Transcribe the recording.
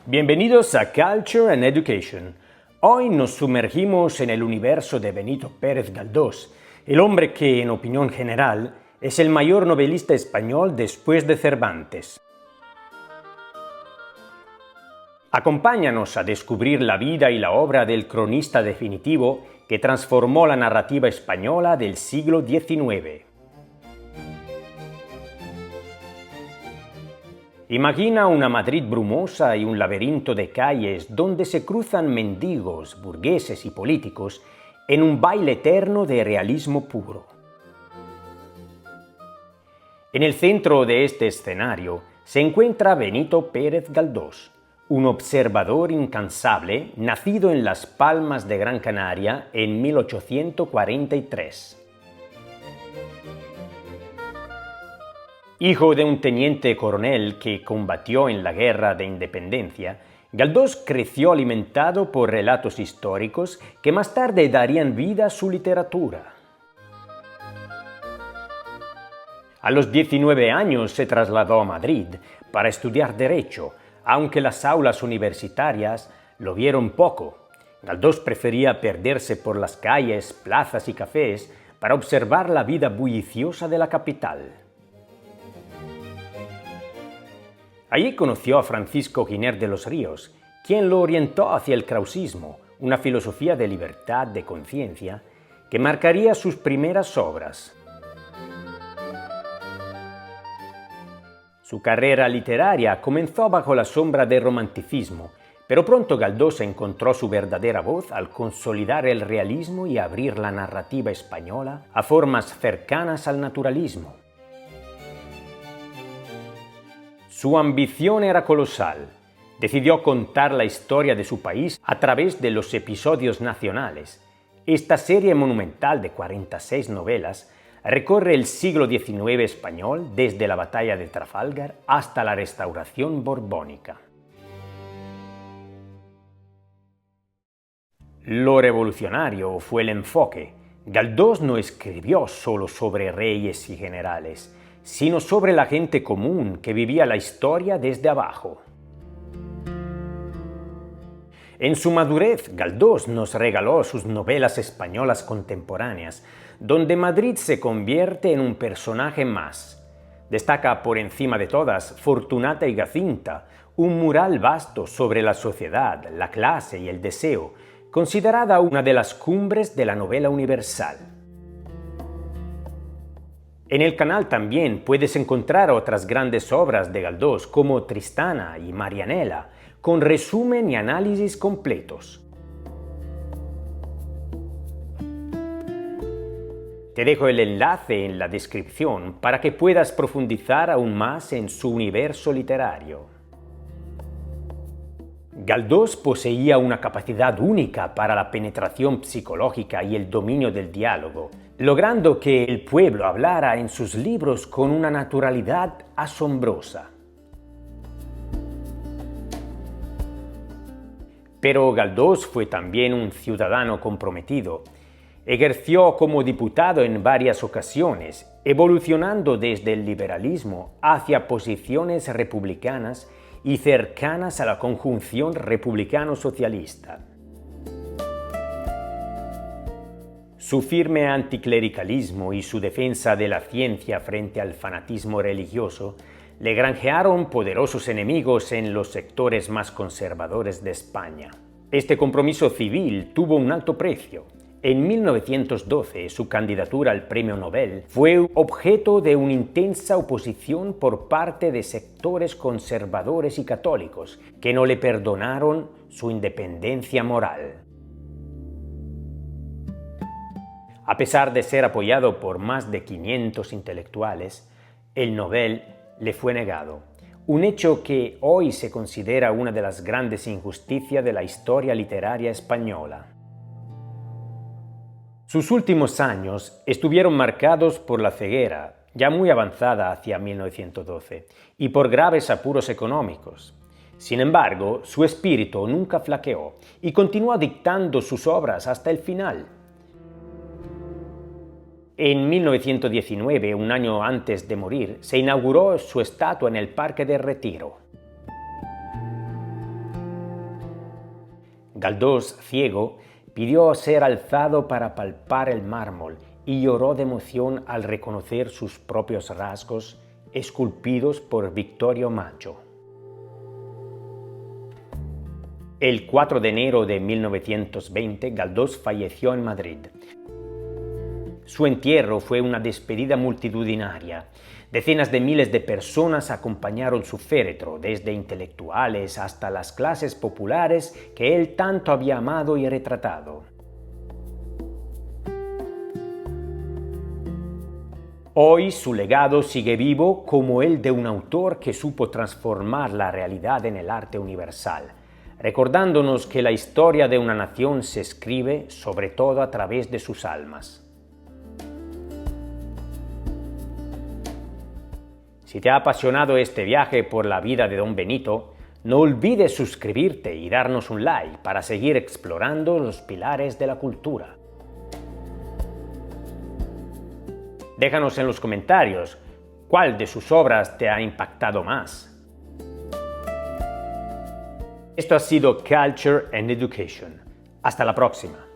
Bienvenidos a Culture and Education. Hoy nos sumergimos en el universo de Benito Pérez Galdós, el hombre que, en opinión general, es el mayor novelista español después de Cervantes. Acompáñanos a descubrir la vida y la obra del cronista definitivo que transformó la narrativa española del siglo XIX. Imagina una Madrid brumosa y un laberinto de calles donde se cruzan mendigos, burgueses y políticos en un baile eterno de realismo puro. En el centro de este escenario se encuentra Benito Pérez Galdós, un observador incansable nacido en Las Palmas de Gran Canaria en 1843. Hijo de un teniente coronel que combatió en la Guerra de Independencia, Galdós creció alimentado por relatos históricos que más tarde darían vida a su literatura. A los 19 años se trasladó a Madrid para estudiar Derecho, aunque las aulas universitarias lo vieron poco. Galdós prefería perderse por las calles, plazas y cafés para observar la vida bulliciosa de la capital. Allí conoció a Francisco Giner de los Ríos, quien lo orientó hacia el krausismo, una filosofía de libertad de conciencia que marcaría sus primeras obras. Su carrera literaria comenzó bajo la sombra del romanticismo, pero pronto Galdós encontró su verdadera voz al consolidar el realismo y abrir la narrativa española a formas cercanas al naturalismo. Su ambición era colosal. Decidió contar la historia de su país a través de los episodios nacionales. Esta serie monumental de 46 novelas recorre el siglo XIX español desde la batalla de Trafalgar hasta la restauración borbónica. Lo revolucionario fue el enfoque. Galdós no escribió solo sobre reyes y generales, sino sobre la gente común que vivía la historia desde abajo. En su madurez, Galdós nos regaló sus novelas españolas contemporáneas, donde Madrid se convierte en un personaje más. Destaca por encima de todas Fortunata y Jacinta, un mural vasto sobre la sociedad, la clase y el deseo, considerada una de las cumbres de la novela universal. En el canal también puedes encontrar otras grandes obras de Galdós como Tristana y Marianela, con resumen y análisis completos. Te dejo el enlace en la descripción para que puedas profundizar aún más en su universo literario. Galdós poseía una capacidad única para la penetración psicológica y el dominio del diálogo, logrando que el pueblo hablara en sus libros con una naturalidad asombrosa. Pero Galdós fue también un ciudadano comprometido. Ejerció como diputado en varias ocasiones, evolucionando desde el liberalismo hacia posiciones republicanas y cercanas a la conjunción republicano-socialista. Su firme anticlericalismo y su defensa de la ciencia frente al fanatismo religioso le granjearon poderosos enemigos en los sectores más conservadores de España. Este compromiso civil tuvo un alto precio. En 1912, su candidatura al Premio Nobel fue objeto de una intensa oposición por parte de sectores conservadores y católicos que no le perdonaron su independencia moral. A pesar de ser apoyado por más de 500 intelectuales, el Nobel le fue negado, un hecho que hoy se considera una de las grandes injusticias de la historia literaria española. Sus últimos años estuvieron marcados por la ceguera, ya muy avanzada hacia 1912, y por graves apuros económicos. Sin embargo, su espíritu nunca flaqueó y continuó dictando sus obras hasta el final. En 1919, un año antes de morir, se inauguró su estatua en el Parque del Retiro. Galdós, ciego, pidió ser alzado para palpar el mármol y lloró de emoción al reconocer sus propios rasgos esculpidos por Vittorio Maggio. El 4 de enero de 1920, Galdós falleció en Madrid. Su entierro fue una despedida multitudinaria. Decenas de miles de personas acompañaron su féretro, desde intelectuales hasta las clases populares que él tanto había amado y retratado. Hoy su legado sigue vivo como el de un autor que supo transformar la realidad en el arte universal, recordándonos que la historia de una nación se escribe sobre todo a través de sus almas. Si te ha apasionado este viaje por la vida de Don Benito, no olvides suscribirte y darnos un like para seguir explorando los pilares de la cultura. Déjanos en los comentarios cuál de sus obras te ha impactado más. Esto ha sido Culture and Education. Hasta la próxima.